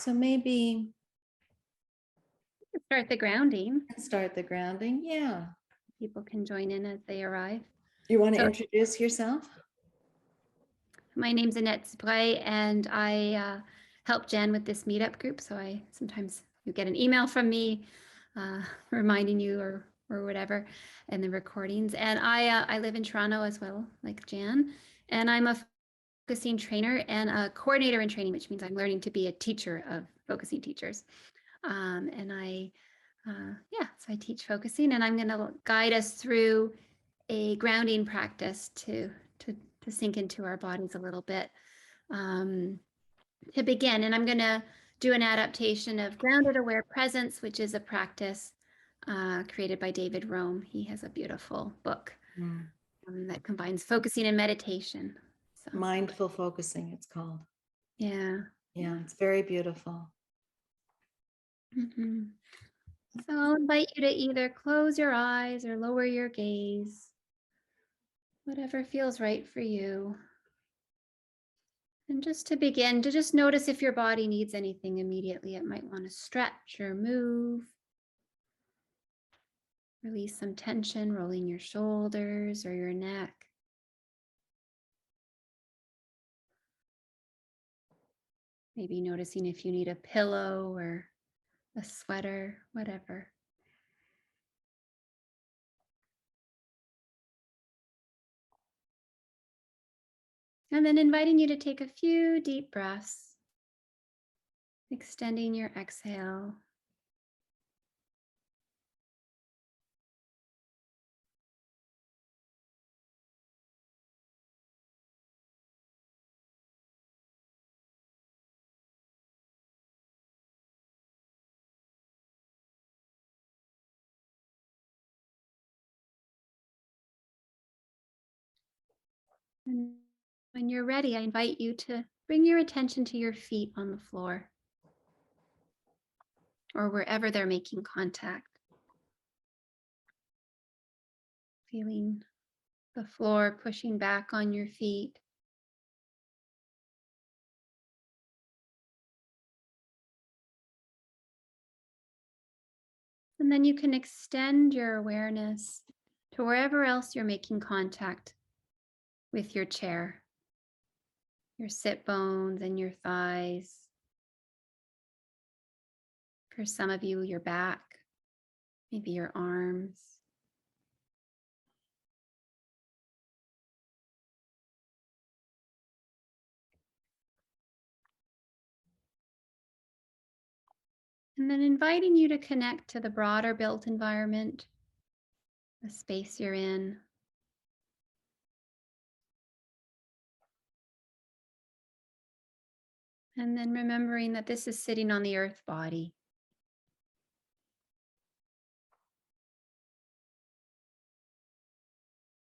So maybe Start the grounding. start the grounding. Yeah. People can join in as they arrive. You want to So- introduce yourself? My name's Annette Spray, and I help Jen with this meetup group. So sometimes you get an email from me reminding you or whatever, and the recordings. And I live in Toronto as well, like Jan, and I'm a focusing trainer and a coordinator in training, which means I'm learning to be a teacher of focusing teachers. And so I teach focusing, and I'm going to guide us through a grounding practice to sink into our bodies a little bit to begin. And I'm going to do an adaptation of grounded aware presence, which is a practice created by David Rome. He has a beautiful book that combines focusing and meditation. So, Mindful focusing, it's called. Yeah, it's very beautiful. So I'll invite you to either close your eyes or lower your gaze, whatever feels right for you. And just to begin, to just notice if your body needs anything immediately. It might want to stretch or move. Release some tension, rolling your shoulders or your neck. Maybe noticing if you need a pillow or a sweater, whatever. And then inviting you to take a few deep breaths, extending your exhale. And when you're ready, I invite you to bring your attention to your feet on the floor or wherever they're making contact. Feeling the floor pushing back on your feet. And then you can extend your awareness to wherever else you're making contact with your chair, your sit bones and your thighs. For some of you, your back, maybe your arms. And then inviting you to connect to the broader built environment, the space you're in. And then remembering that this is sitting on the earth body.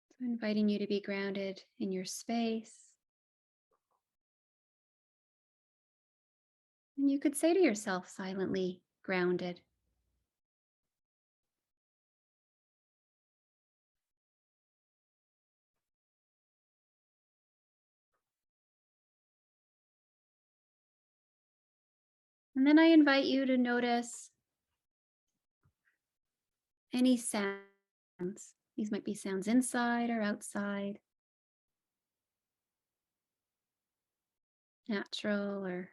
So inviting you to be grounded in your space. And you could say to yourself silently, grounded. And then I invite you to notice any sounds. These might be sounds inside or outside, natural or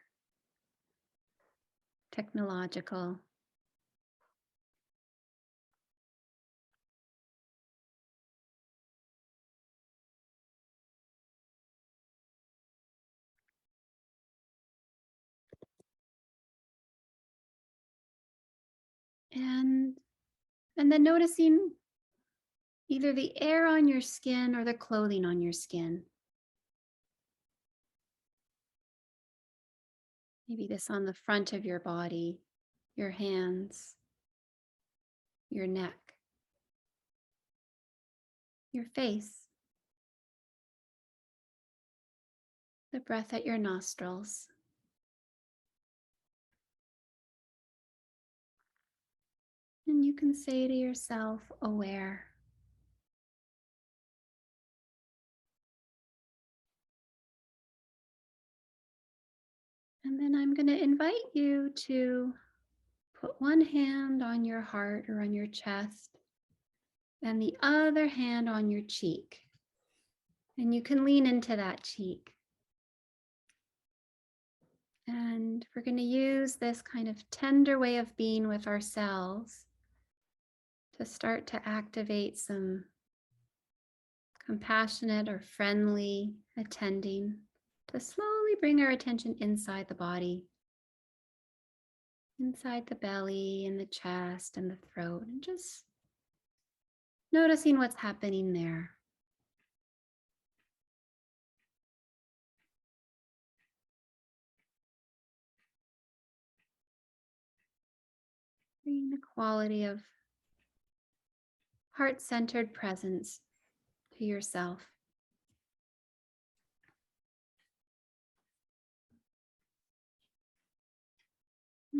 technological. And then noticing either the air on your skin or the clothing on your skin. Maybe this on the front of your body, your hands, your neck, your face, the breath at your nostrils. And you can say to yourself, aware. And then I'm going to invite you to put one hand on your heart or on your chest and the other hand on your cheek. And you can lean into that cheek. And we're going to use this kind of tender way of being with ourselves to start to activate some compassionate or friendly attending to slowly bring our attention inside the body, inside the belly and the chest and the throat, and just noticing what's happening there. Bringing the quality of heart-centered presence to yourself.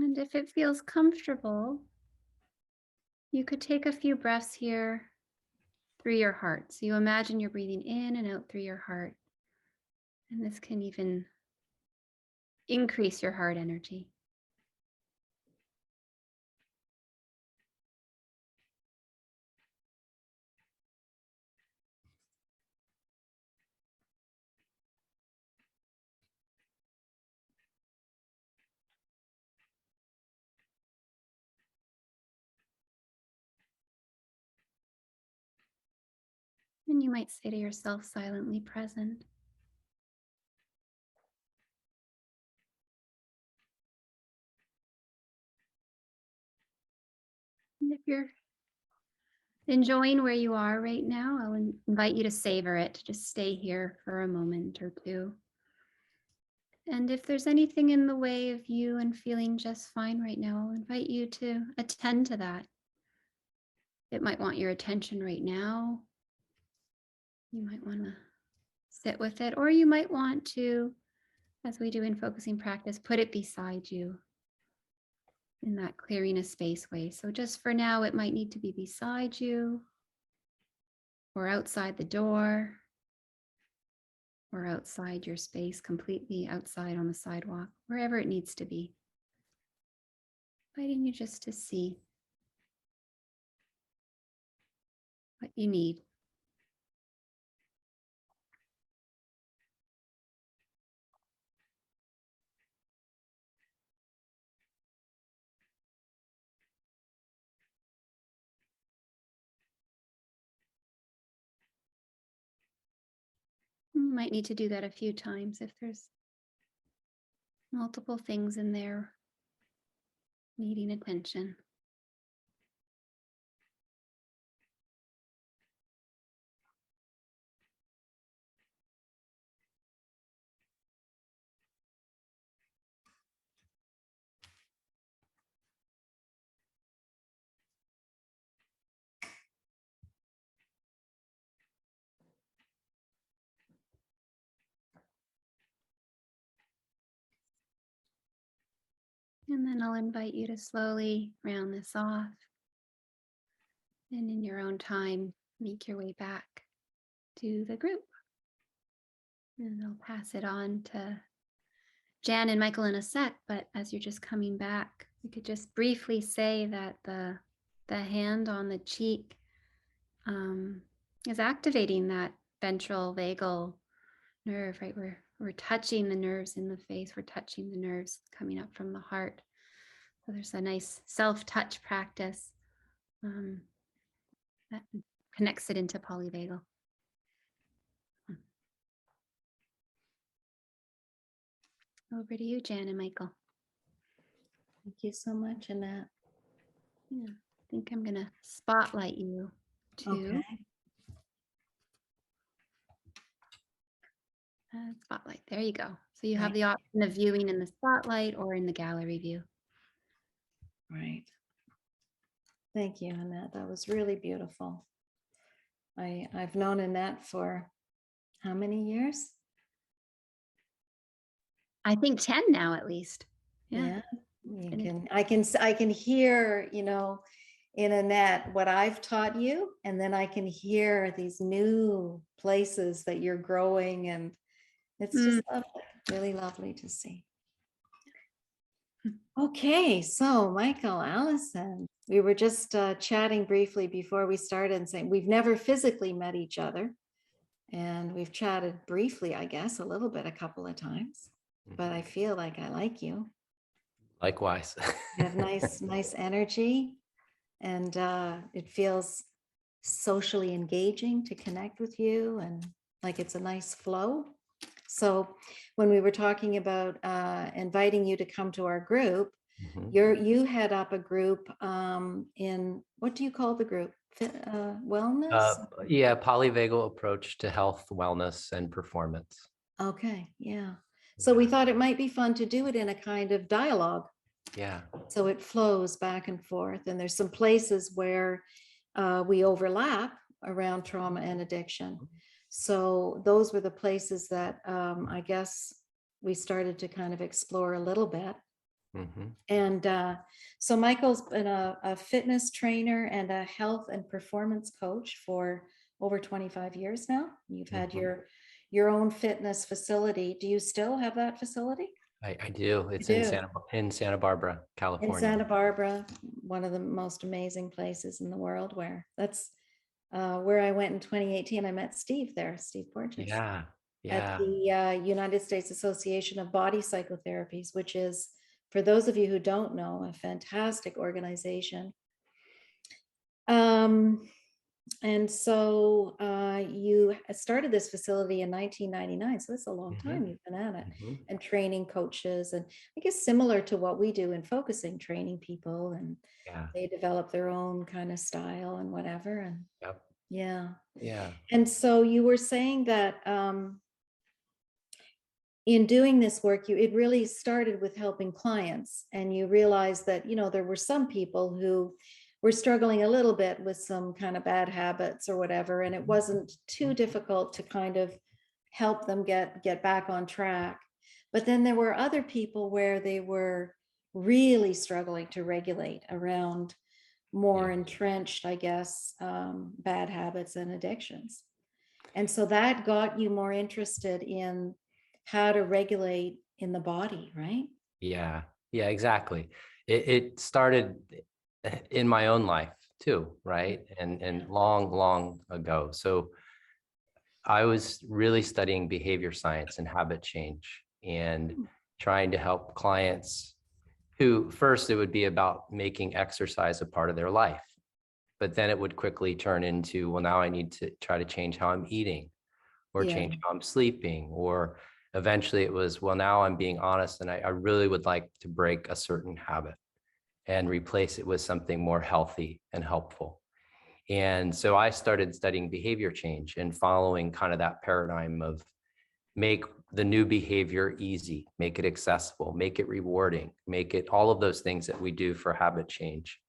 And if it feels comfortable, you could take a few breaths here through your heart. So you imagine you're breathing in and out through your heart. And this can even increase your heart energy. And you might say to yourself, silently present. And if you're enjoying where you are right now, I'll invite you to savor it. Just stay here for a moment or two. And if there's anything in the way of you and feeling just fine right now, I'll invite you to attend to that. It might want your attention right now. You might want to sit with it, or you might want to, as we do in focusing practice, put it beside you in that clearing a space way. So just for now, it might need to be beside you or outside the door or outside your space, completely outside on the sidewalk, wherever it needs to be. Inviting you just to see what you need. You might need to do that a few times if there's multiple things in there needing attention. And then I'll invite you to slowly round this off. And in your own time, make your way back to the group. And I'll pass it on to Jan and Michael in a sec, but as you're just coming back, we could just briefly say that the hand on the cheek is activating that ventral vagal nerve, right? We're touching the nerves in the face. We're touching the nerves coming up from the heart. So there's a nice self-touch practice that connects it into polyvagal. Over to you, Jan and Michael. Thank you so much, Annette. Yeah, I think I'm gonna spotlight you too. Okay. Spotlight, there you go. So you have Right. the option of viewing in the spotlight or in the gallery view. Right. Thank you, Annette. That was really beautiful. I've known Annette for how many years? I think 10 now at least. Yeah. I can hear, in Annette what I've taught you, and then I can hear these new places that you're growing, and it's just lovely, really lovely to see. Okay, so Michael, Allison, we were just chatting briefly before we started and saying we've never physically met each other. And we've chatted briefly, I guess, a little bit, a couple of times, but I feel like I like you. Likewise. You have nice energy, and it feels socially engaging to connect with you, and like it's a nice flow. So when we were talking about inviting you to come to our group, Mhm. you head up a group in, what do you call the group? Wellness? Yeah, polyvagal approach to health, wellness, and performance. Okay, yeah. So we thought it might be fun to do it in a kind of dialogue. Yeah. So it flows back and forth. And there's some places where we overlap around trauma and addiction. So those were the places that I guess we started to kind of explore a little bit. Mhm. And so Michael's been a fitness trainer and a health and performance coach for over 25 years now. You've had Mhm. your own fitness facility. Do you still have that facility? I do. It's You in do. Santa Barbara, In California. Santa Barbara, one of the most amazing places in the world, where that's where I went in 2018. I met Steve there, Steve Porges, Yeah. at Yeah. the United States Association of Body Psychotherapies, which is, for those of you who don't know, a fantastic organization. And so you started this facility in 1999. So it's a long time Mhm. you've been at it, Mhm. and training coaches, and I guess similar to what we do in focusing, training people, and Yeah. they develop their own kind of style and whatever. And Yep. yeah. Yeah. And so you were saying that in doing this work, it really started with helping clients, and you realized that, there were some people who were struggling a little bit with some kind of bad habits or whatever, and it wasn't too difficult to kind of help them get back on track. But then there were other people where they were really struggling to regulate around more Yeah. entrenched, I guess, bad habits and addictions. And so that got you more interested in how to regulate in the body, right? Yeah. Yeah, exactly. It started in my own life too, right? And long ago. So I was really studying behavior science and habit change and trying to help clients who, first it would be about making exercise a part of their life, but then it would quickly turn into, well, now I need to try to change how I'm eating or Yeah. change how I'm sleeping, or eventually it was, well, now I'm being honest and I really would like to break a certain habit and replace it with something more healthy and helpful. And so I started studying behavior change and following kind of that paradigm of make the new behavior easy, make it accessible, make it rewarding, make it all of those things that we do for habit change.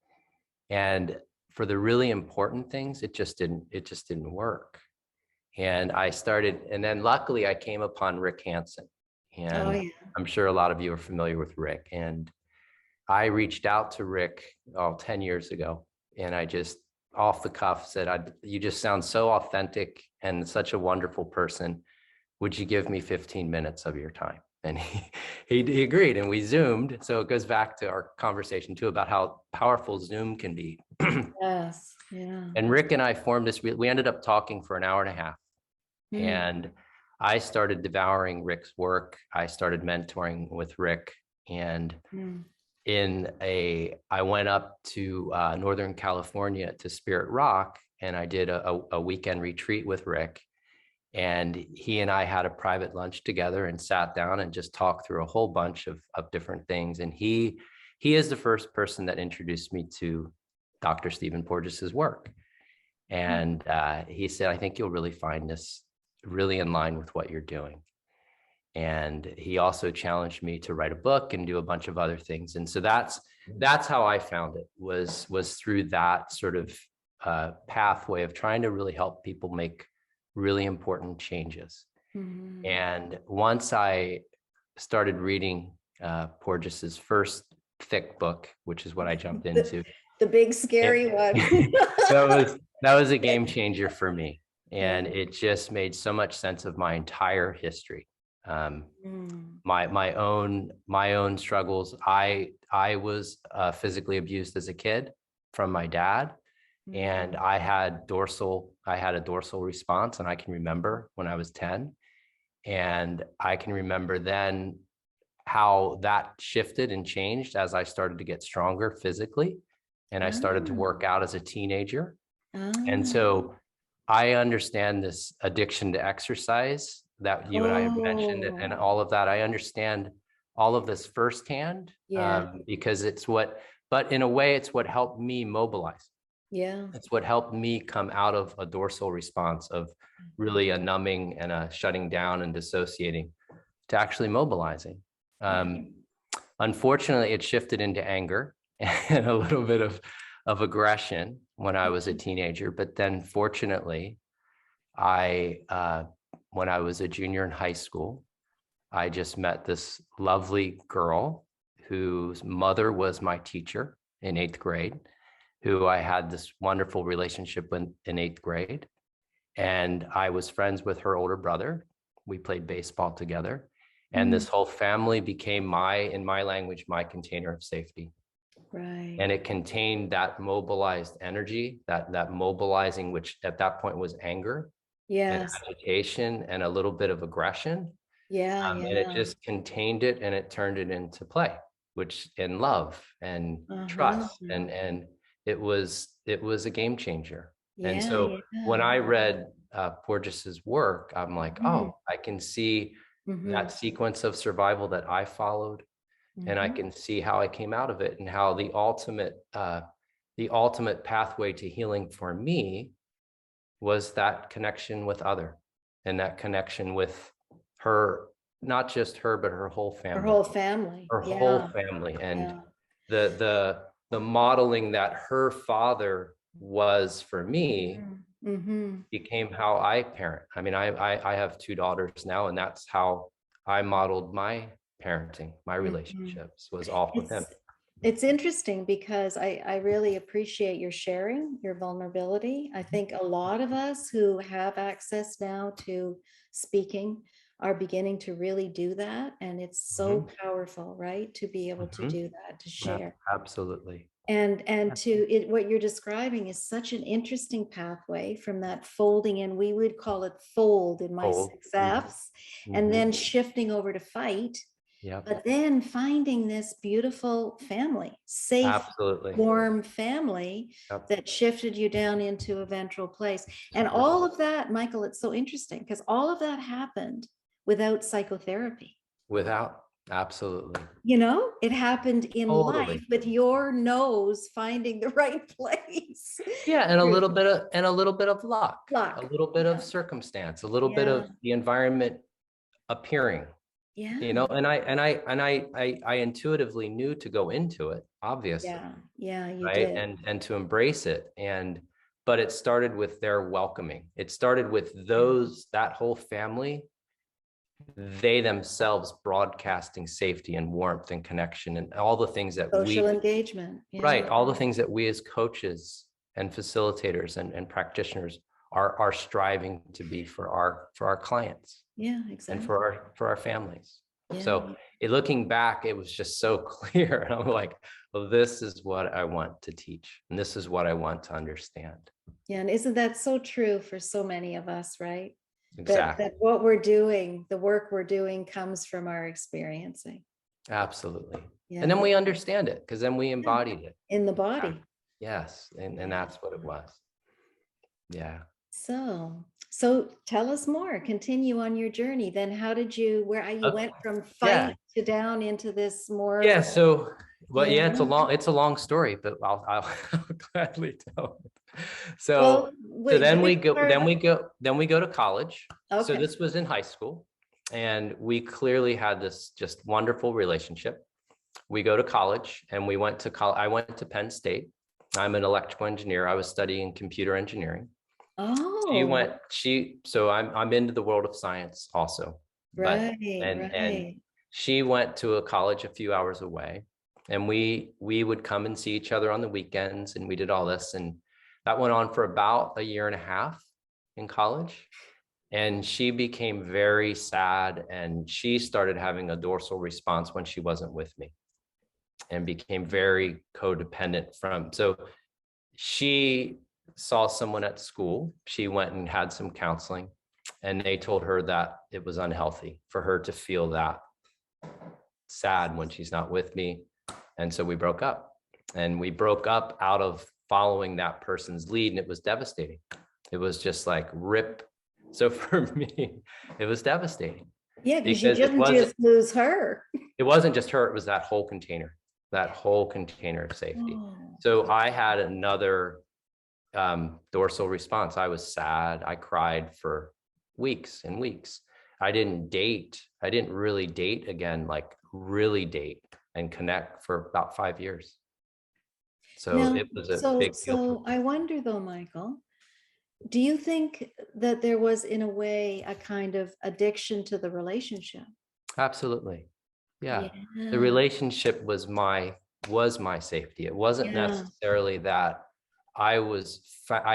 And for the really important things, it just didn't work. And I started, and then luckily I came upon Rick Hansen. Oh, And yeah. I'm sure a lot of you are familiar with Rick. And I reached out to Rick 10 years ago, and I just off the cuff said, you just sound so authentic and such a wonderful person. Would you give me 15 minutes of your time? And he agreed, and we Zoomed. So it goes back to our conversation too about how powerful Zoom can be. Yes. Yeah. And Rick and I formed this, we ended up talking for an hour and a half. Mm. And I started devouring Rick's work. I started mentoring with Rick. And Mm. I went up to Northern California to Spirit Rock, and I did a weekend retreat with Rick. And he and I had a private lunch together and sat down and just talked through a whole bunch of different things. And he is the first person that introduced me to Dr. Stephen Porges's work. And he said, I think you'll really find this really in line with what you're doing. And he also challenged me to write a book and do a bunch of other things. And so that's how I found it, was through that sort of pathway of trying to really help people make really important changes. Mhm. And once I started reading Porges's first thick book, which is what I jumped into, The big scary one. that was a game changer for me. And Yeah. it just made so much sense of my entire history. My own struggles. I was physically abused as a kid from my dad, and I had a dorsal response, and I can remember when I was 10, and I can remember then how that shifted and changed as I started to get stronger physically, and I started to work out as a teenager. And so I understand this addiction to exercise that you and I have mentioned, and all of that. I understand all of this firsthand, because but in a way, it's what helped me mobilize. Yeah. It's what helped me come out of a dorsal response of really a numbing and a shutting down and dissociating to actually mobilizing. Unfortunately, it shifted into anger and a little bit of aggression when I was a teenager. But then fortunately, when I was a junior in high school, I just met this lovely girl whose mother was my teacher in 8th grade, who I had this wonderful relationship with in 8th grade. And I was friends with her older brother. We played baseball together. And this whole family became in my language, my container of safety. Right. And it contained that mobilized energy, that mobilizing, which at that point was anger, and agitation, and a little bit of aggression. And it just contained it, and it turned it into play, which in love and trust, and it was a game changer. And so when I read Porges's work, I'm like, oh, I can see that sequence of survival that I followed, and I can see how I came out of it, and how the ultimate pathway to healing for me was that connection with other, and that connection with her, not just her, but her whole family. Her whole family. Her whole family. And the modeling that her father was for me became how I parent. I mean, I have 2 daughters now, and that's how I modeled my parenting, my relationships, was off with him. It's interesting because I really appreciate your sharing, your vulnerability. I think a lot of us who have access now to speaking are beginning to really do that. And it's so powerful, right? To be able to do that, to share. Absolutely. And what you're describing is such an interesting pathway from that folding in, we would call it fold in my 6Fs, and then shifting over to fight. But then finding this beautiful family, safe, warm family that shifted you down into a ventral place. And all of that, Michael, it's so interesting because all of that happened without psychotherapy. Absolutely. You know, it happened in life with your nose finding the right place. Yeah, and a little bit of luck. A little bit of circumstance, a little bit of the environment appearing. You know, and I intuitively knew to go into it, obviously. You did. And to embrace it. But it started with their welcoming. It started with that whole family, they themselves broadcasting safety and warmth and connection and all the things that social engagement. Right. All the things that we as coaches and facilitators and practitioners are striving to be for our clients. Yeah, exactly. And for our families. So looking back, it was just so clear. And I'm like, well, this is what I want to teach. And this is what I want to understand. Yeah. And isn't that so true for so many of us, right? Exactly. That what we're doing, the work we're doing comes from our experiencing. Absolutely. Yeah. And then we understand it because then we embodied it. In the body. Yes. And that's what it was. Yeah. So tell us more, continue on your journey. Then how did you, went from fight to down into this more. Yeah. So, it's a long story, but I'll gladly tell it. So then we go to college. Okay. So this was in high school, and we clearly had this just wonderful relationship. We go to college, and we went to college. I went to Penn State. I'm an electrical engineer. I was studying computer engineering. Oh. So I'm into the world of science also. Right. And she went to a college a few hours away, and we would come and see each other on the weekends, and we did all this, and that went on for about a year and a half in college. And she became very sad, and she started having a dorsal response when she wasn't with me, and became very codependent from. So she saw someone at school. She went and had some counseling, and they told her that it was unhealthy for her to feel that sad when she's not with me. And so we broke up, and we broke up out of following that person's lead, and it was devastating. It was just like rip. So for me, it was devastating. Yeah, because you Because didn't just lose her. it wasn't just her, it was that whole container of safety. Oh. So I had another dorsal response. I was sad. I cried for weeks and weeks. I didn't really date again, like really date and connect for about 5 years. So Now, it was a big deal. so I wonder though, Michael, do you think that there was in a way a kind of addiction to the relationship? Absolutely. Yeah. Yeah. The relationship was my safety. It wasn't Yeah. necessarily that I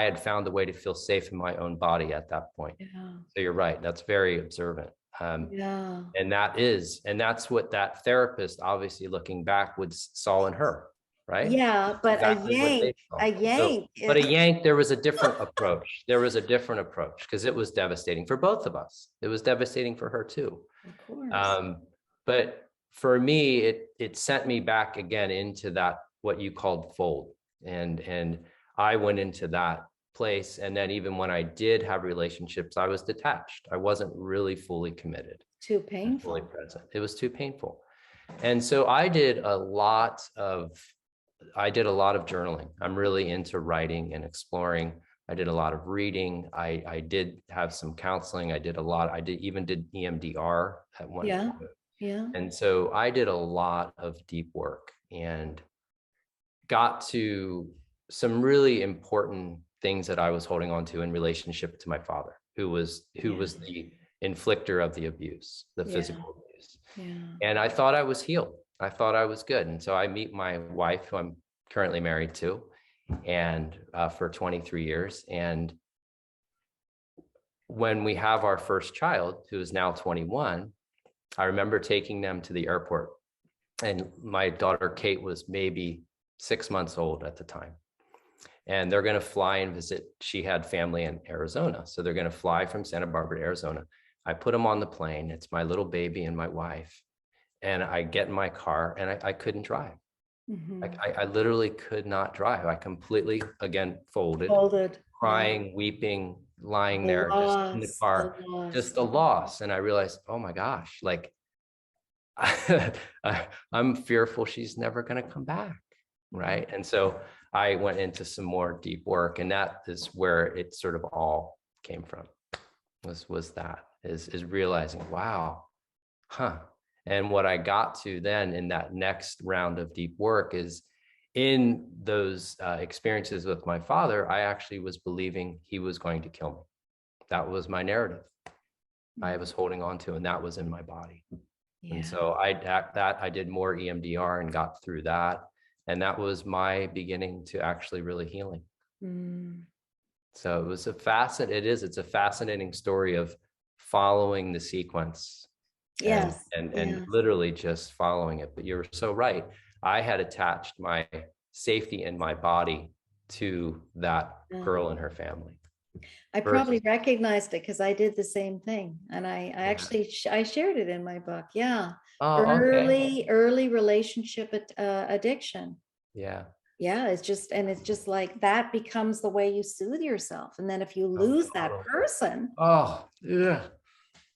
had found a way to feel safe in my own body at that point. Yeah. So you're right. That's very observant. Yeah. And that's what that therapist, obviously looking back, saw in her, right? Yeah, but Exactly what they saw. a yank. But a yank, there was a different approach. There was a different approach because it was devastating for both of us. It was devastating for her too. Of course. But for me, it sent me back again into that, what you called fold. And I went into that place. And then even when I did have relationships, I was detached. I wasn't really fully committed. Too painful. Fully present. It was too painful. And so I did a lot of journaling. I'm really into writing and exploring. I did a lot of reading. I did have some counseling. I did EMDR at one point. Yeah. And so I did a lot of deep work and got to some really important things that I was holding on to in relationship to my father, who was the inflictor of the abuse, the physical abuse. Yeah. And I thought I was healed. I thought I was good. And so I meet my wife, who I'm currently married to, and for 23 years. And when we have our first child, who is now 21, I remember taking them to the airport, and my daughter Kate was maybe 6 months old at the time. And they're going to fly and visit. She had family in Arizona. So they're going to fly from Santa Barbara to Arizona. I put them on the plane. It's my little baby and my wife. And I get in my car, and I couldn't drive. Mm-hmm. I literally could not drive. I completely, again, folded, crying, weeping, lying there just in the car, just a loss. And I realized, oh my gosh, like I'm fearful she's never going to come back. Right. And so I went into some more deep work, and that is where it sort of all came from, is realizing, wow, And what I got to then in that next round of deep work is, in those experiences with my father, I actually was believing he was going to kill me. That was my narrative I was holding on to, and that was in my body. Yeah. And so I did more EMDR and got through that. And that was my beginning to actually really healing. So it was it's a fascinating story of following the sequence. Yes. And literally just following it. But you're so right. I had attached my safety in my body to that girl and her family. I probably recognized it because I did the same thing. And I actually, I shared it in my book. Yeah. Oh, early relationship addiction. Yeah. Yeah. It's just like that becomes the way you soothe yourself. And then if you lose that person. Oh, yeah.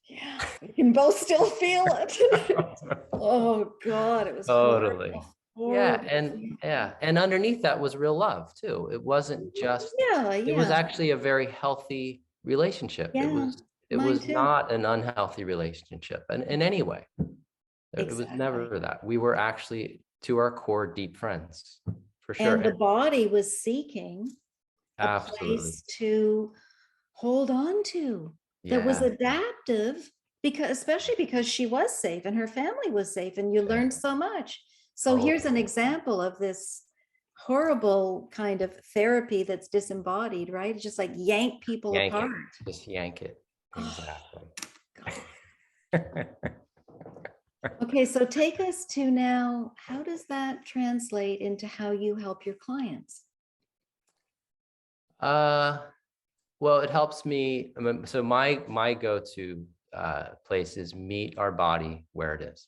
Yeah, we can both still feel it. Oh God, it was totally horrible. And underneath that was real love too. It wasn't just it was actually a very healthy relationship. It was not an unhealthy relationship in any way. It was never that. We were actually, to our core, deep friends, for sure. And the body was seeking a place to hold on to. That was adaptive, especially because she was safe and her family was safe, and you learned so much. So here's an example of this horrible kind of therapy that's disembodied, right? It's just like yank people apart. Just yank it. Exactly. Okay, so take us to now, how does that translate into how you help your clients? Well, it helps me. So my go-to place is meet our body where it is.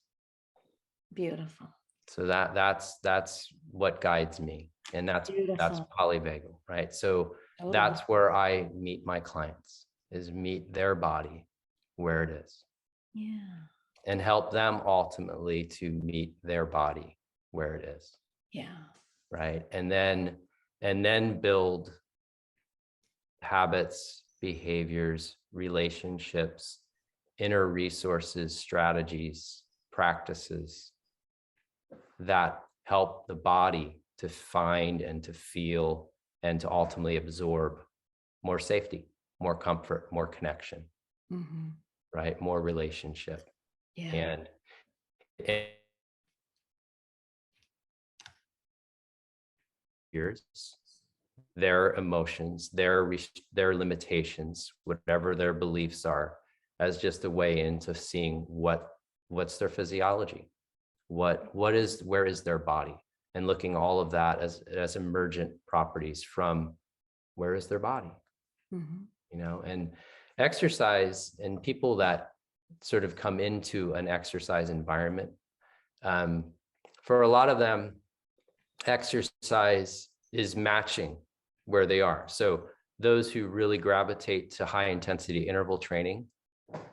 Beautiful. So that's what guides me, and that's Beautiful. polyvagal, right? So Totally. that's where I meet my clients, is meet their body where it is, Yeah. and help them ultimately to meet their body where it is, Yeah. right? And then build habits, behaviors, relationships, inner resources, strategies, practices that help the body to find and to feel and to ultimately absorb more safety, more comfort, more connection, Mm-hmm. right? More relationship. Yeah. And years, their emotions, their limitations, whatever their beliefs are, as just a way into seeing what's their physiology, where is their body, and looking all of that as emergent properties from where is their body, Mm-hmm. and exercise, and people that sort of come into an exercise environment, for a lot of them, exercise is matching where they are. So those who really gravitate to high intensity interval training,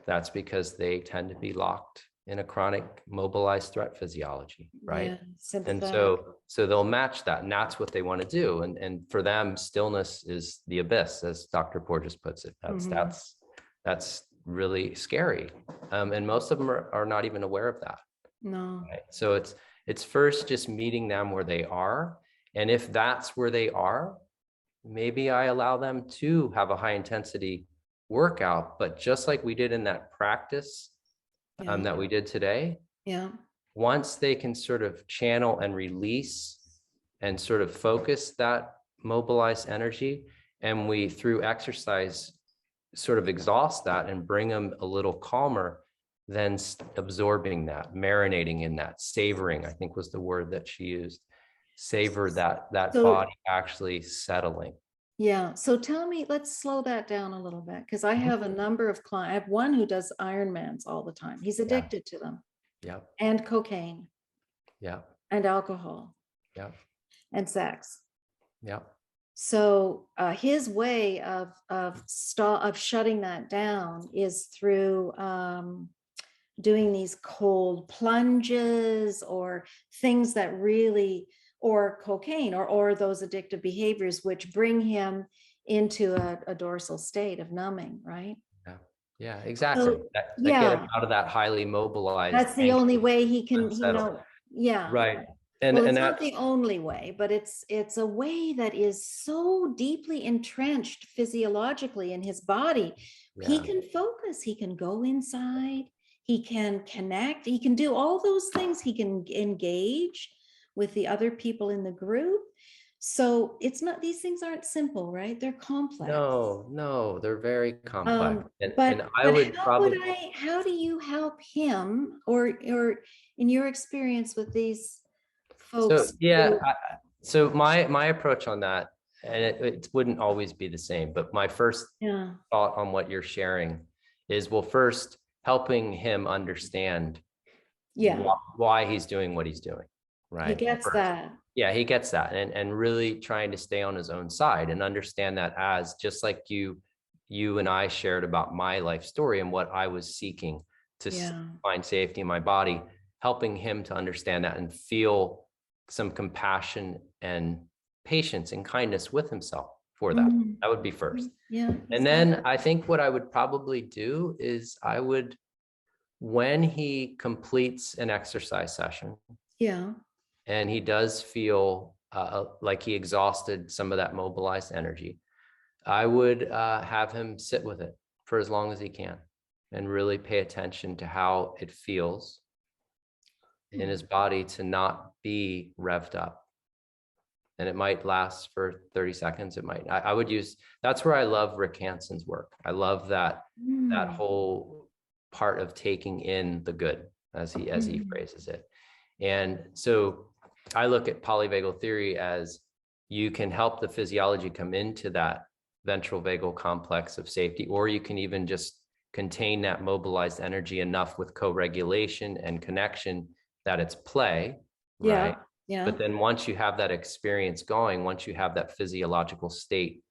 that's because they tend to be locked in a chronic mobilized threat physiology, right? Yeah. And Sympathetic. so they'll match that, and that's what they want to do. And for them, stillness is the abyss, as Dr. Porges puts it. Mhm. That's really scary. And most of them are not even aware of that. No. Right? So it's first just meeting them where they are. And if that's where they are, maybe I allow them to have a high intensity workout, but just like we did in that practice Yeah. that we did today, Yeah. once they can sort of channel and release and sort of focus that mobilized energy, and we through exercise sort of exhaust that and bring them a little calmer, then absorbing that, marinating in that, savoring, I think was the word that she used, savor that So- body actually settling. Yeah. So tell me, let's slow that down a little bit, because I have a number of clients. I have one who does Ironmans all the time. He's addicted to them, Yep, and cocaine yep, and alcohol yep, and sex. yep. So his way of shutting that down is through doing these cold plunges or things that really, or cocaine, or those addictive behaviors which bring him into a dorsal state of numbing, right? Yeah, exactly. So That get him yeah, out of that highly mobilized, that's the only anxious, way he can, unsettled. yeah. Right. Well, And it's not that's, the only way, but it's a way that is so deeply entrenched physiologically in his body. He yeah. can focus, he can go inside, he can connect, he can do all those things, he can engage with the other people in the group. So it's not, these things aren't simple, right? They're complex. No, they're very complex. And I But would probably, how do you help him, or in your experience with these so folks yeah, who, so my approach on that, and it wouldn't always be the same, but my first yeah, thought on what you're sharing is, well, first helping him understand yeah, why he's doing what he's doing, he right? gets First. that. Yeah, he gets that, and really trying to stay on his own side and understand that, as just like you and I shared about my life story and what I was seeking to Yeah. find safety in my body, helping him to understand that and feel some compassion and patience and kindness with himself for that. Mhm. That would be first. Yeah. And then I think what I would probably do is I would, when he completes an exercise session Yeah. and he does feel like he exhausted some of that mobilized energy, I would have him sit with it for as long as he can and really pay attention to how it feels in his body to not be revved up, and it might last for 30 seconds. It might, I would use, that's where I love Rick Hanson's work. I love that whole part of taking in the good, as he phrases it. And so I look at polyvagal theory as you can help the physiology come into that ventral vagal complex of safety, or you can even just contain that mobilized energy enough with co-regulation and connection that it's play, right? Yeah. But then once you have that experience going, once you have that physiological state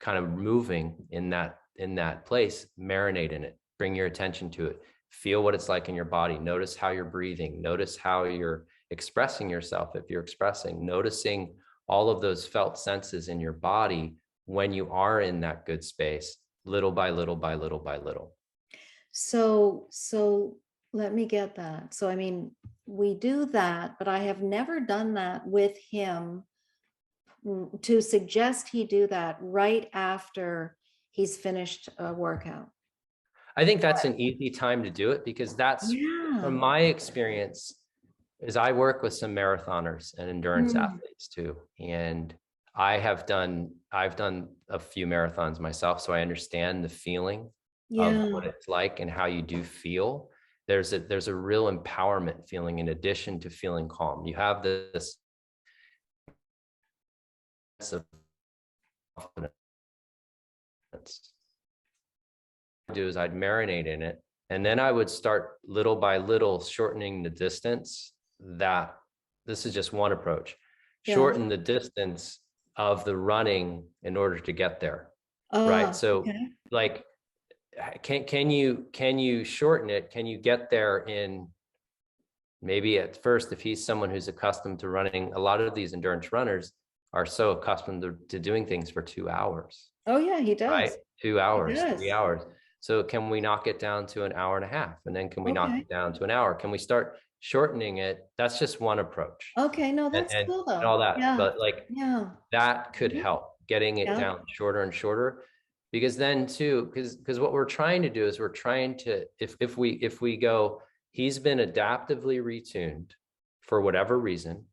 kind of moving in that place, marinate in it, bring your attention to it, feel what it's like in your body, notice how you're breathing, notice how you're expressing yourself. If you're expressing, noticing all of those felt senses in your body when you are in that good space, little by little by little by little. So let me get that. So, I mean, we do that, but I have never done that with him to suggest he do that right after he's finished a workout. I think that's an easy time to do it, because that's, from my experience, is I work with some marathoners and endurance athletes too. And I've done a few marathons myself, so I understand the feeling of what it's like and how you do feel. There's a real empowerment feeling in addition to feeling calm. You have this sense of confidence. What I'd do is I'd marinate in it, and then I would start little by little shortening the distance. This is just one approach. Shorten the distance of the running in order to get there. Right. So like, can you shorten it? Can you get there in, maybe at first, if he's someone who's accustomed to running, a lot of these endurance runners are so accustomed to doing things for 2 hours. Oh yeah, he does. Right? 2 hours, 3 hours. So can we knock it down to an hour and a half? And then can we knock it down to an hour? Can we start shortening it? That's just one approach. Okay, no, that's cool though. And all that. Yeah. But like, that could help getting it down shorter and shorter. Because then too, because what we're trying to do is we're trying to, if we go, he's been adaptively retuned for whatever reason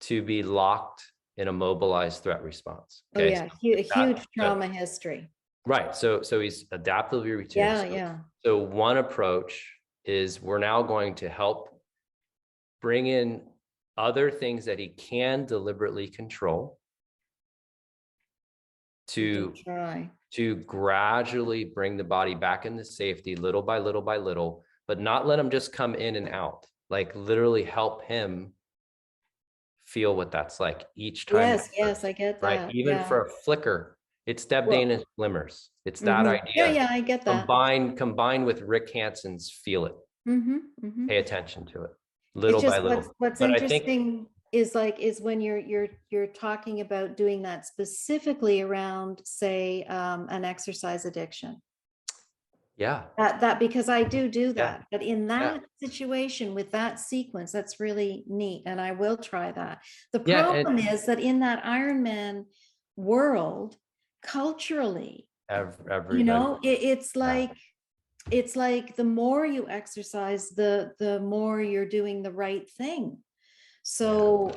to be locked in a mobilized threat response. Okay? Oh yeah, huge trauma history. Right. So he's adaptively retuned. So one approach is we're now going to help bring in other things that he can deliberately control to gradually bring the body back into safety, little by little by little, but not let him just come in and out, like literally help him feel what that's like each time. Yes, I get that. Right. Even for a flicker, it's Deb Dana's glimmers. It's that idea. Yeah, I get that. Combined with Rick Hanson's feel it. Pay attention to it, little by little. What's interesting is when you're talking about doing that specifically around, say, an exercise addiction. Yeah. That because I do that, but in that situation with that sequence, that's really neat, and I will try that. The problem is that in that Ironman world, culturally, it's like the more you exercise, the more you're doing the right thing. So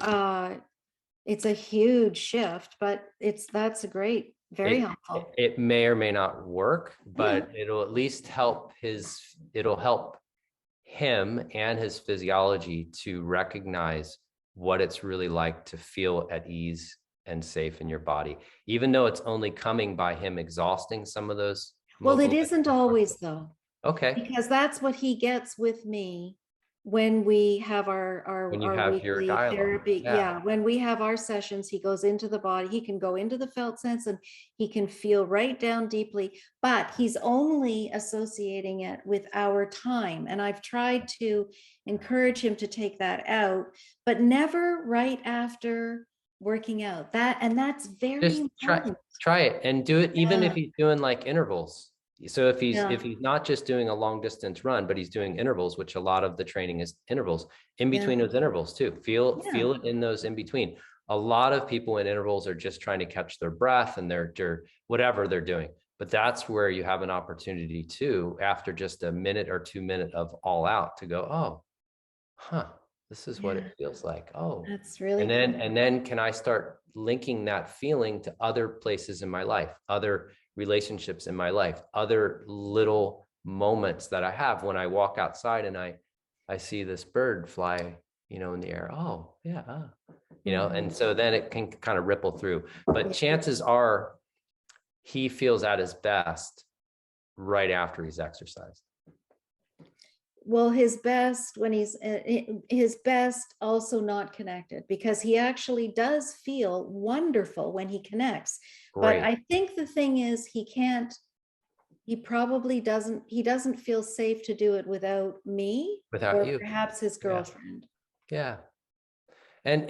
it's a huge shift, but that's a great, very helpful. It may or may not work, but it'll at least help it'll help him and his physiology to recognize what it's really like to feel at ease and safe in your body, even though it's only coming by him exhausting some of those. Well, it isn't always though. Okay. Because that's what he gets with me when we have our weekly therapy. Yeah, when we have our sessions, he goes into the body. He can go into the felt sense and he can feel right down deeply, but he's only associating it with our time. And I've tried to encourage him to take that out, but never right after working out. That's very important. Try it and do it, even if he's doing like intervals. So if he's not just doing a long distance run, but he's doing intervals, which a lot of the training is intervals, in between those intervals too. Feel it in those in between. A lot of people in intervals are just trying to catch their breath and they're whatever they're doing. But that's where you have an opportunity to, after just a minute or 2 minutes of all out, to go, oh, huh, This is what it feels like. Oh, That's really and then can I start linking that feeling to other places in my life, other relationships in my life, other little moments that I have when I walk outside and I see this bird fly, in the air. Oh, yeah. And so then it can kind of ripple through. But chances are he feels at his best right after he's exercised. Well, his best when he's his best also not connected, because he actually does feel wonderful when he connects. Great. But I think the thing is he doesn't feel safe to do it without me, Without or you. perhaps his girlfriend. Yeah. And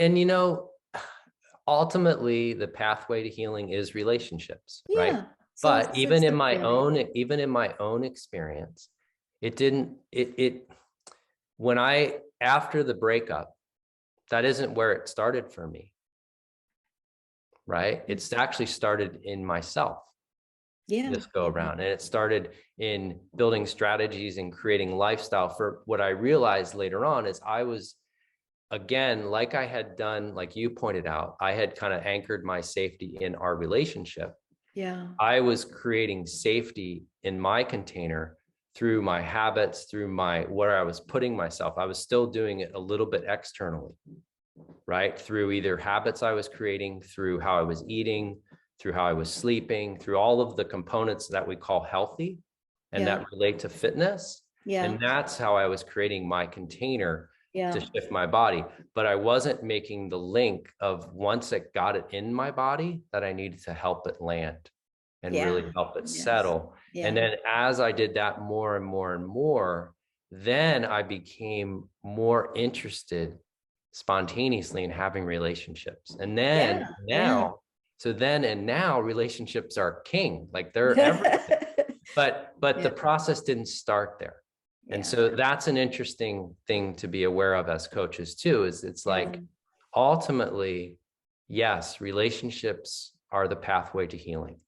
ultimately the pathway to healing is relationships, right? Yeah. But So even it's in the my feeling. own experience, when after the breakup, that isn't where it started for me, right? It's actually started in myself Yeah. this go around. And it started in building strategies and creating lifestyle. For what I realized later on is I was, again, like I had done, like you pointed out, I had kind of anchored my safety in our relationship. Yeah. I was creating safety in my container through my habits, through where I was putting myself. I was still doing it a little bit externally, right? Through either habits I was creating, through how I was eating, through how I was sleeping, through all of the components that we call healthy and that relate to fitness. And that's how I was creating my container to shift my body. But I wasn't making the link of once it got it in my body that I needed to help it land and really help it settle. And then as I did that more and more and more, then I became more interested spontaneously in having relationships. And then now relationships are king, like they're everything. But the process didn't start there. And so that's an interesting thing to be aware of as coaches too, is it's like, ultimately, yes, relationships are the pathway to healing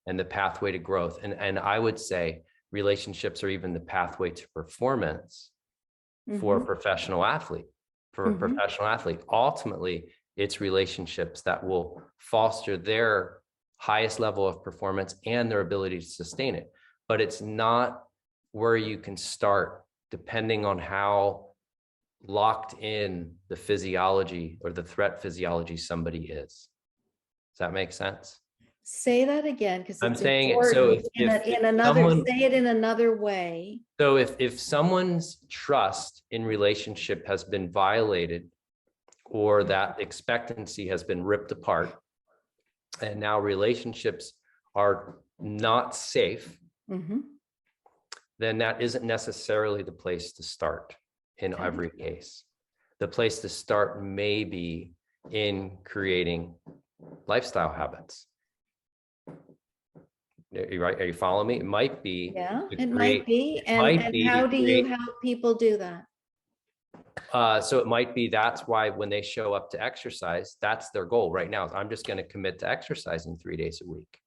and the pathway to growth. And I would say relationships are even the pathway to performance for a professional athlete. Ultimately, it's relationships that will foster their highest level of performance and their ability to sustain it. But it's not where you can start, depending on how locked in the physiology or the threat physiology somebody is. Does that make sense? Say that again, because I'm it's saying it. So important. In another, say it in another way. So if someone's trust in relationship has been violated, or that expectancy has been ripped apart, and now relationships are not safe, then that isn't necessarily the place to start in every case. The place to start may be in creating lifestyle habits. Are you following me? It might be. Yeah, it might be. And how do you help people do that? So it might be that's why when they show up to exercise, that's their goal right now. I'm just going to commit to exercising 3 days a week,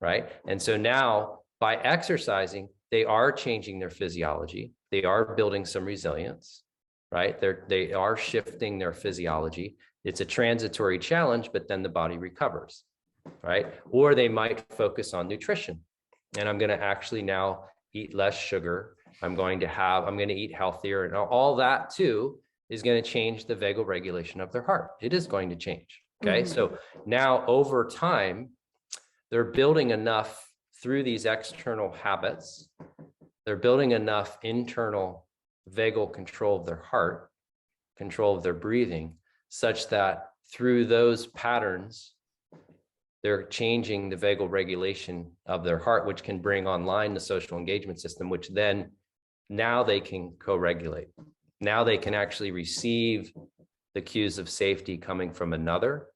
right? And so now by exercising, they are changing their physiology. They are building some resilience, right? They are shifting their physiology. It's a transitory challenge, but then the body recovers, right? Or they might focus on nutrition. And I'm going to actually now eat less sugar. I'm going to eat healthier, and all that too is going to change the vagal regulation of their heart. It is going to change. Okay. So now over time, they're building enough through these external habits. They're building enough internal vagal control of their heart, control of their breathing, such that through those patterns, they're changing the vagal regulation of their heart, which can bring online the social engagement system, which then now they can co-regulate. Now they can actually receive the cues of safety coming from another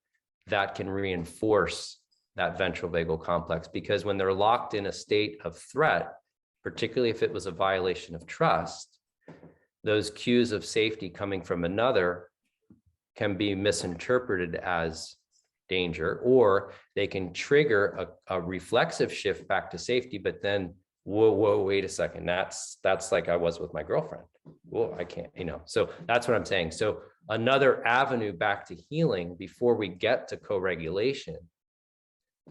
that can reinforce that ventral vagal complex. Because when they're locked in a state of threat, particularly if it was a violation of trust, those cues of safety coming from another can be misinterpreted as danger, or they can trigger a reflexive shift back to safety. But then, whoa, wait a second. That's like I was with my girlfriend. well, I can't, so that's what I'm saying. So another avenue back to healing before we get to co-regulation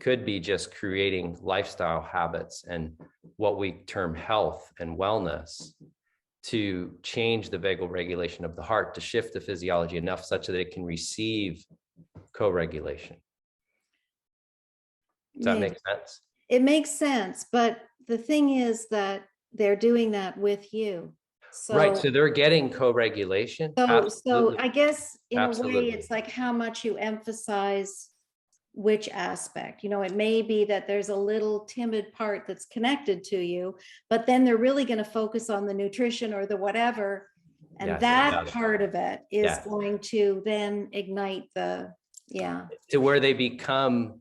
could be just creating lifestyle habits and what we term health and wellness to change the vagal regulation of the heart, to shift the physiology enough such that it can receive co-regulation. Does that make sense? It makes sense, but the thing is that they're doing that with you. So, right, so they're getting co-regulation. So I guess in Absolutely. a way, it's like how much you emphasize which aspect. It may be that there's a little timid part that's connected to you, but then they're really going to focus on the nutrition or the whatever. And Yes, that part of it is yes. going to then ignite to where they become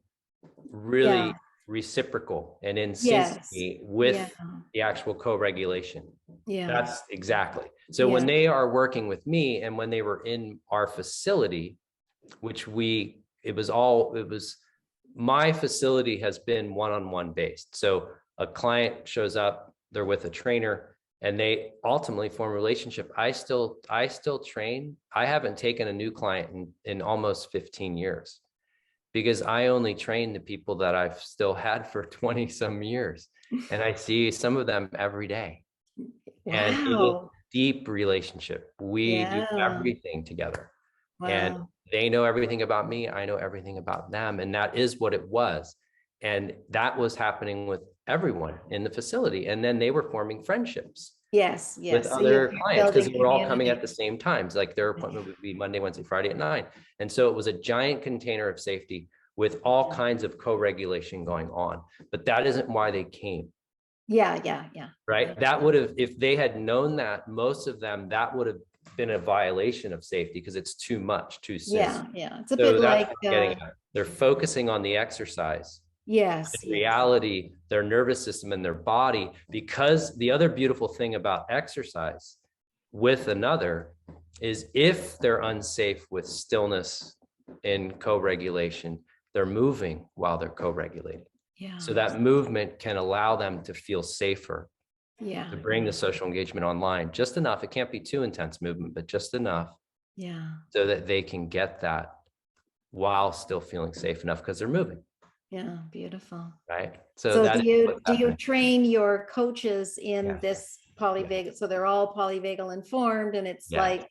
really reciprocal and in synchrony with the actual co-regulation. That's exactly. So when they are working with me and when they were in our facility, which my facility has been one-on-one based. So a client shows up, they're with a trainer, and they ultimately form a relationship. I still train. I haven't taken a new client in almost 15 years because I only train the people that I've still had for 20 some years. And I see some of them every day. Wow. And it is a deep relationship. We do everything together. Wow. And they know everything about me. I know everything about them. And that is what it was. And that was happening with everyone in the facility. And then they were forming friendships. Yes. With other clients because they were all coming at the same times. Like their appointment would be Monday, Wednesday, Friday at 9. And so it was a giant container of safety with all kinds of co-regulation going on. But that isn't why they came. Yeah. Right. That would have, if they had known that, most of them, that would have been a violation of safety because it's too much, too soon. Yeah. It's a bit like they're focusing on the exercise. Yes. In reality, their nervous system and their body, because the other beautiful thing about exercise with another is if they're unsafe with stillness in co-regulation, they're moving while they're co-regulating. Yeah. So that movement can allow them to feel safer. Yeah. To bring the social engagement online just enough. It can't be too intense movement, but just enough. Yeah. So that they can get that while still feeling safe enough because they're moving. Yeah, beautiful. Right. So do you train your coaches in this polyvagal? So they're all polyvagal informed, and it's like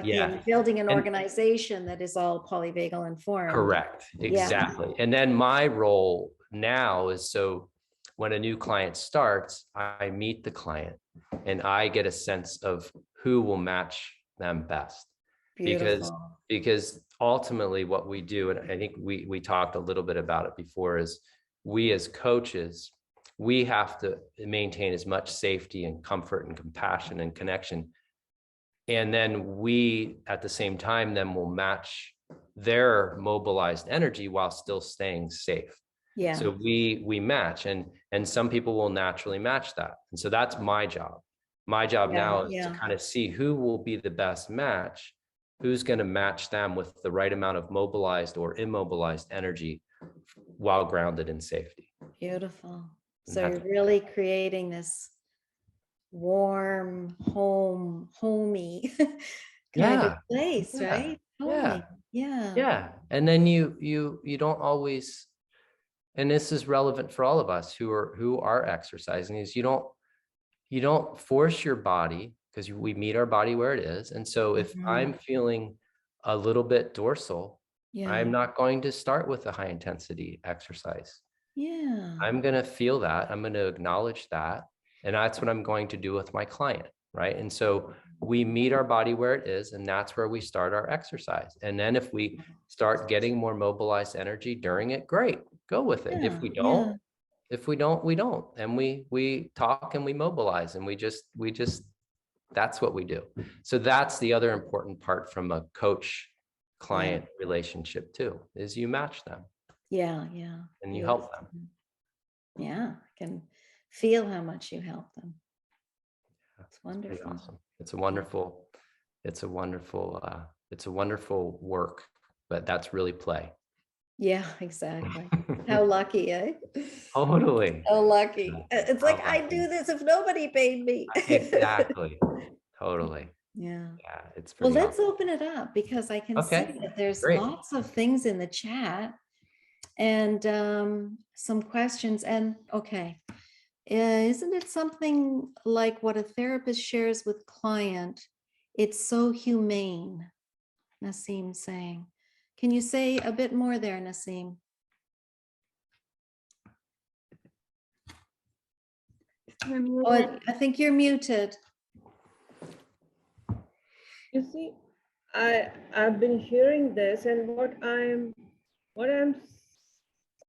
you're building an organization that is all polyvagal informed. Correct. Exactly. And then my role now is, so when a new client starts, I meet the client and I get a sense of who will match them best. Beautiful. Because ultimately what we do, and I think we talked a little bit about it before, is we as coaches, we have to maintain as much safety and comfort and compassion and connection. And then we, at the same time, then will match their mobilized energy while still staying safe. Yeah. So we match, and some people will naturally match that. And so that's my job. My job now is to kind of see who will be the best match, who's going to match them with the right amount of mobilized or immobilized energy while grounded in safety. Beautiful. So you're really creating this warm, homey kind of place, right? Homey. Yeah. And then you don't always, and this is relevant for all of us who are exercising, is you don't force your body, because we meet our body where it is. And so if I'm feeling a little bit dorsal, I'm not going to start with a high intensity exercise. Yeah. I'm going to feel that. I'm going to acknowledge that. And that's what I'm going to do with my client. Right. And so we meet our body where it is, and that's where we start our exercise. And then if we start getting more mobilized energy during it, great, go with it. If we don't, we don't. And we talk and we mobilize, and we just, that's what we do. So that's the other important part from a coach client relationship too, is you match them. Yeah. And you help them. Yeah. I can feel how much you help them. It's wonderful. Awesome. It's a wonderful work, but that's really play. Yeah, exactly. How lucky, eh? Totally. So lucky. It's like, I do this if nobody paid me. Exactly. Totally. Yeah. Yeah, it's Well, pretty let's awesome. open it up because I can see Okay, that there's great. lots of things in the chat and some questions. And okay, isn't it something like what a therapist shares with client? It's so humane, Naseem saying. Can you say a bit more there, Naseem? You're muted. Oh, I think you're muted. You see, I've been hearing this, and what I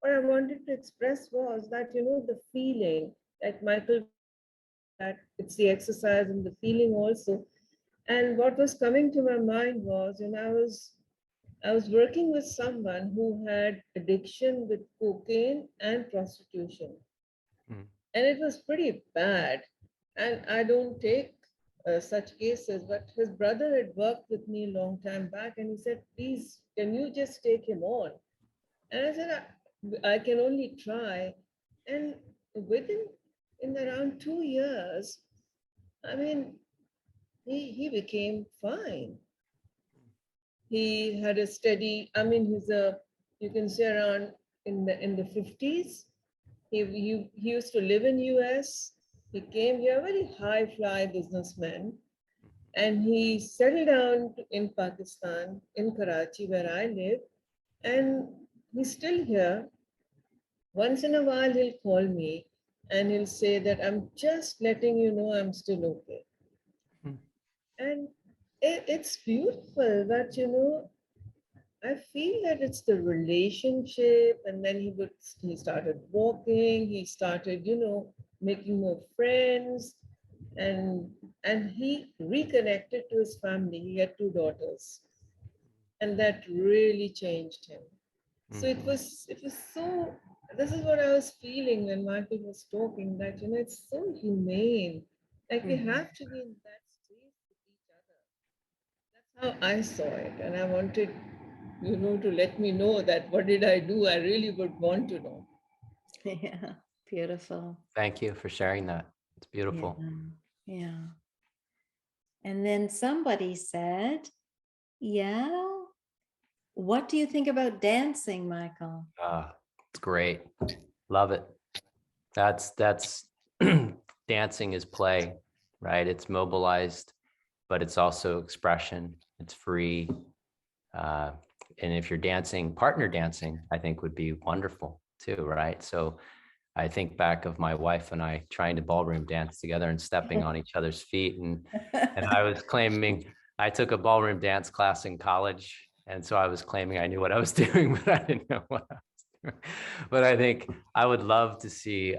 wanted to express was that, you know, the feeling, like Michael, that it's the exercise and the feeling also. And what was coming to my mind was, you know, I was working with someone who had addiction with cocaine and prostitution. Mm. And it was pretty bad. And I don't take such cases, but his brother had worked with me a long time back, and he said, "Please, can you just take him on?" And I said, I can only try." And within in around 2 years, I mean, he became fine. He had a steady, I mean, you can say around in the 50s. He used to live in US. He came here, very high fly businessman, and he settled down in Pakistan, in Karachi, where I live, and he's still here. Once in a while, he'll call me and he'll say that, "I'm just letting you know I'm still okay." Hmm. And it's beautiful that, you know, I feel that it's the relationship, and then he started walking, he started, you know, making more friends, and he reconnected to his family. He had 2 daughters, and that really changed him. So Mhm. it was so. This is what I was feeling when Michael was talking. That, you know, it's so humane. Like we have to be in that space with each other. That's how I saw it, and I wanted, you know, to let me know that what did I do? I really would want to know. Yeah, beautiful. Thank you for sharing that. It's Yeah, beautiful. yeah. And then somebody said, yeah, what do you think about dancing, Michael? It's great. Love it. That's dancing is play, right? It's mobilized, but it's also expression. It's free. And if you're dancing, partner dancing, I think would be wonderful too, right? So I think back of my wife and I trying to ballroom dance together and stepping on each other's feet. And I was claiming I took a ballroom dance class in college. And so I was claiming I knew what I was doing, but I didn't know what I was doing. But I think I would love to see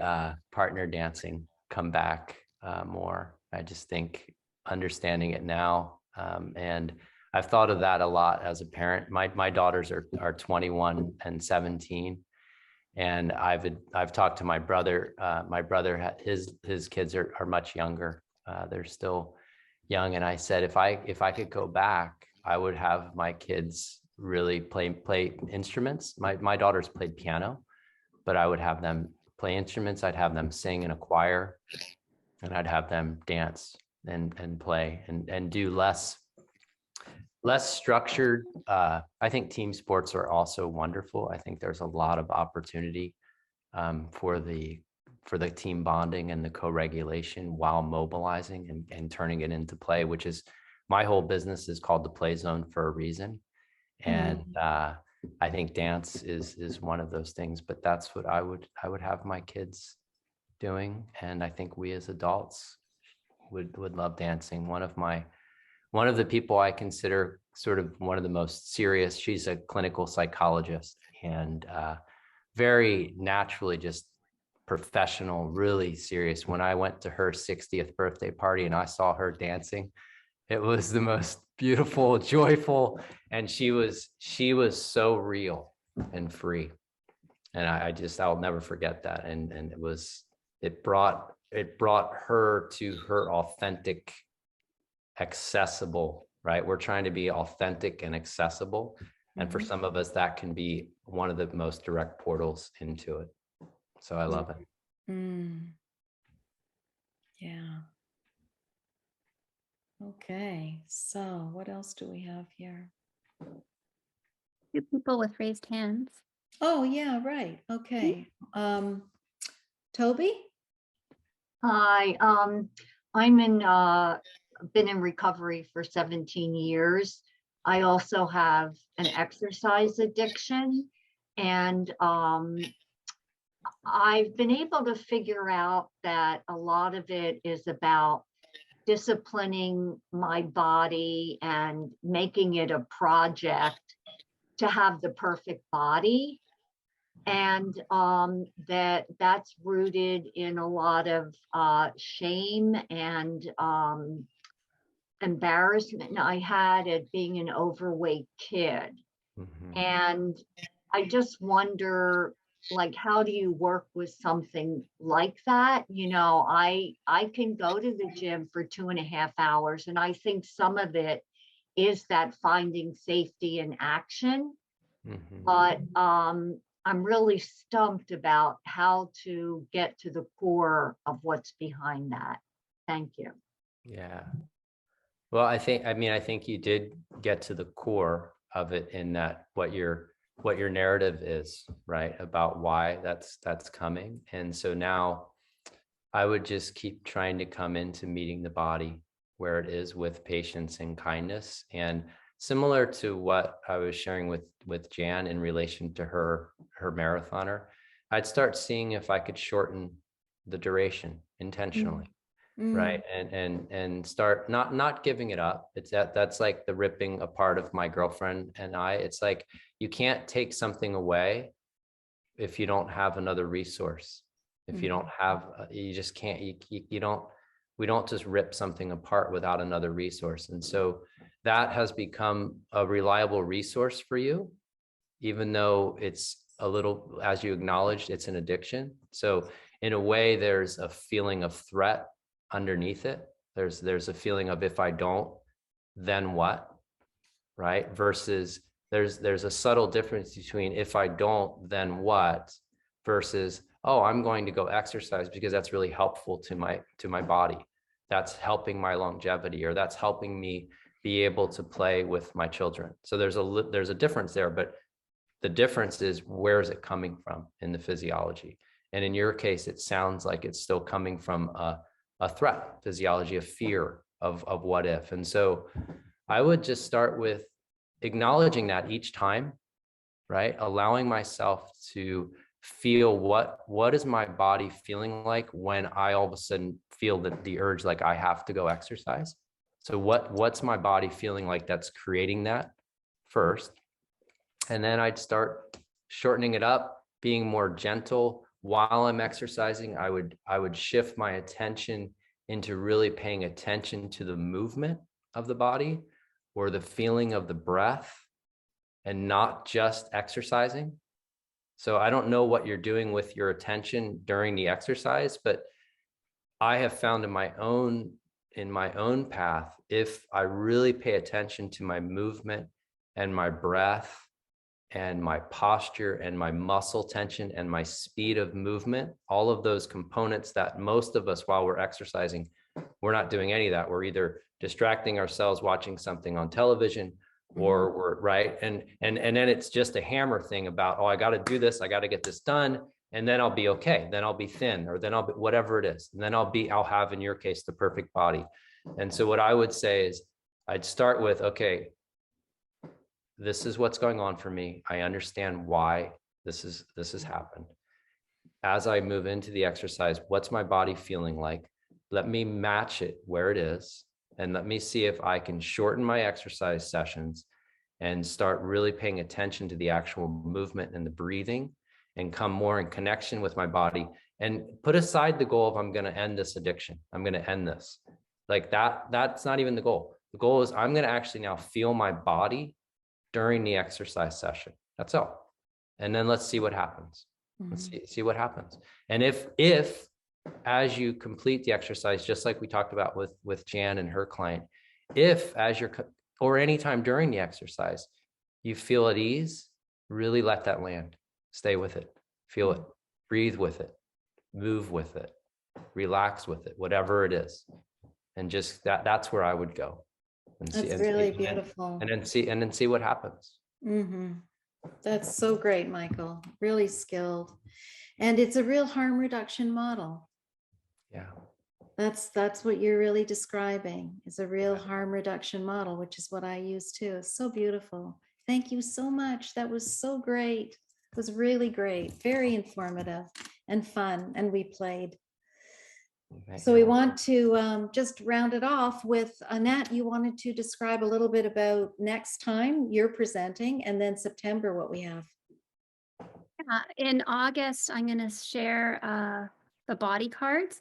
partner dancing come back more. I just think understanding it now. And I've thought of that a lot as a parent. My daughters are 21 and 17. And I've talked to my brother. My brother, his kids are much younger. They're still young. And I said, if I could go back, I would have my kids really play instruments. My daughters played piano, but I would have them play instruments. I'd have them sing in a choir, and I'd have them dance and play and do less structured. I think team sports are also wonderful. I think there's a lot of opportunity for the team bonding and the co-regulation while mobilizing and turning it into play, which is my whole business is called the Play Zone for a reason. And I think dance is one of those things, but that's what I would have my kids doing. And I think we as adults would love dancing. One of the people I consider sort of one of the most serious, she's a clinical psychologist and very naturally just professional, really serious. When I went to her 60th birthday party and I saw her dancing, it was the most beautiful, joyful, and she was so real and free. And I'll never forget that. And it brought her to her authentic, accessible, right? We're trying to be authentic and accessible. And for some of us, that can be one of the most direct portals into it. So I love it. Yeah. Okay, so what else do we have here? 2 people with raised hands. Oh, yeah, right. Okay. Toby? Hi, been in recovery for 17 years. I also have an exercise addiction, and I've been able to figure out that a lot of it is about disciplining my body and making it a project to have the perfect body. And that's rooted in a lot of shame and embarrassment I had at being an overweight kid. Mhm. And I just wonder, like, how do you work with something like that? You know, I can go to the gym for 2.5 hours, and I think some of it is that finding safety in action. Mhm. But I'm really stumped about how to get to the core of what's behind that. Thank you. Yeah. Well, I think you did get to the core of it in that what your narrative is, right? About why that's coming. And so now I would just keep trying to come into meeting the body where it is with patience and kindness. And similar to what I was sharing with Jan in relation to her marathoner, I'd start seeing if I could shorten the duration intentionally. Right. And start not giving it up. It's that's like the ripping apart of my girlfriend and I. It's like you can't take something away if you don't have another resource. If you don't have, you just can't, you don't, we don't just rip something apart without another resource. And so that has become a reliable resource for you, even though it's a little, as you acknowledged, it's an addiction. So in a way, there's a feeling of threat underneath it. There's a feeling of, if I don't, then what, right? Versus there's a subtle difference between if I don't, then what, versus, oh, I'm going to go exercise because that's really helpful to my body. That's helping my longevity, or that's helping me be able to play with my children. So there's a difference there, but the difference is, where is it coming from in the physiology? And in your case, it sounds like it's still coming from a threat physiology, of fear of what if. And so I would just start with acknowledging that each time, right? Allowing myself to feel what is my body feeling like when I all of a sudden feel the urge, like I have to go exercise. So what's my body feeling like that's creating that first? And then I'd start shortening it up, being more gentle while I'm exercising. I would shift my attention into really paying attention to the movement of the body or the feeling of the breath, and not just exercising. So I don't know what you're doing with your attention during the exercise, but I have found in my own path, if I really pay attention to my movement and my breath and my posture and my muscle tension and my speed of movement, all of those components that most of us, while we're exercising, we're not doing any of that. We're either distracting ourselves watching something on television, or we're right. And then it's just a hammer thing about, oh, I got to do this. I got to get this done. And then I'll be okay. Then I'll be thin, or then I'll be whatever it is. And then I'll have, in your case, the perfect body. And so what I would say is, I'd start with, okay, this is what's going on for me. I understand why this has happened. As I move into the exercise, what's my body feeling like? Let me match it where it is, and let me see if I can shorten my exercise sessions and start really paying attention to the actual movement and the breathing, and come more in connection with my body, and put aside the goal of, I'm going to end this addiction. I'm going to end this. Like that's not even the goal. The goal is, I'm going to actually now feel my body during the exercise session. That's all. And then let's see what happens. Let's see what happens. And if as you complete the exercise, just like we talked about with Jan and her client, if as you're, or anytime during the exercise, you feel at ease, really let that land. Stay with it. Feel it. Breathe with it. Move with it. Relax with it. Whatever it is. and just that's where I would go. And That's and really and beautiful. then see what happens. Mm-hmm. That's so great, Michael. Really skilled. And it's a real harm reduction model. Yeah. That's what you're really describing, is a real harm reduction model, which is what I use too. It's so beautiful. Thank you so much. That was so great. It was really great, very informative and fun, and we played. So we want to just round it off with Annette. You wanted to describe a little bit about next time you're presenting, and then September what we have. In August, I'm going to share the body cards.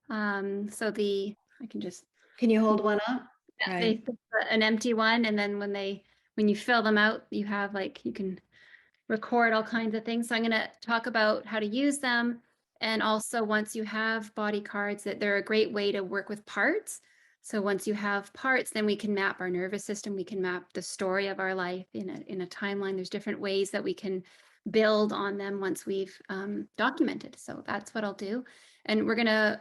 So I can just, Can you hold one up? Right. an empty one, and then when you fill them out, you have you can record all kinds of things. So I'm going to talk about how to use them. And also, once you have body cards, that they're a great way to work with parts. So once you have parts, then we can map our nervous system. We can map the story of our life in a timeline. There's different ways that we can build on them once we've documented. So that's what I'll do. And we're going to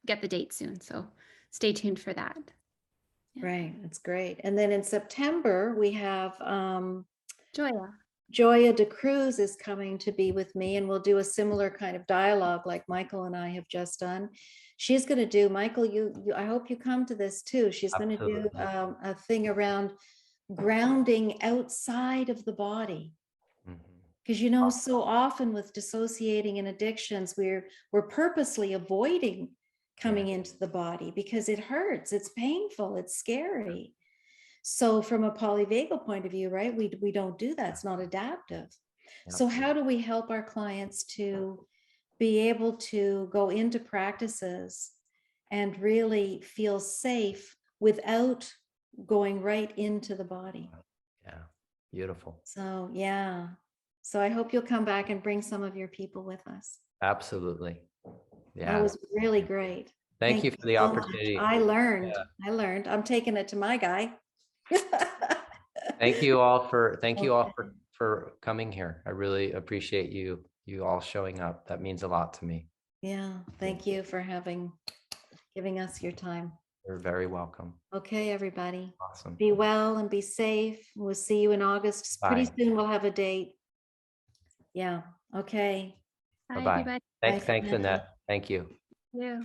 get the date soon. So stay tuned for that. Yeah. Right. That's great. And then in September, we have Joya De Cruz is coming to be with me, and we'll do a similar kind of dialogue like Michael and I have just done. She's going to do, Michael, I hope you come to this too. She's going to do a thing around grounding outside of the body. Because so often with dissociating and addictions, we're purposely avoiding coming into the body because it hurts, it's painful, it's scary. So from a polyvagal point of view, right, we don't do that. It's not adaptive. Yep. So how do we help our clients to be able to go into practices and really feel safe without going right into the body? Yeah, beautiful. So yeah. So I hope you'll come back and bring some of your people with us. Absolutely. Yeah. That was really great. Thank you for the opportunity. I learned. I'm taking it to my guy. Thank you all for coming here. I really appreciate you all showing up. That means a lot to me. Yeah, thank you for giving us your time. You're very welcome. Okay, everybody. Awesome. Be well and be safe. We'll see you in August. Bye. Pretty soon we'll have a date. Yeah. Okay. Bye-bye. Thanks, Annette. Thank you. Yeah.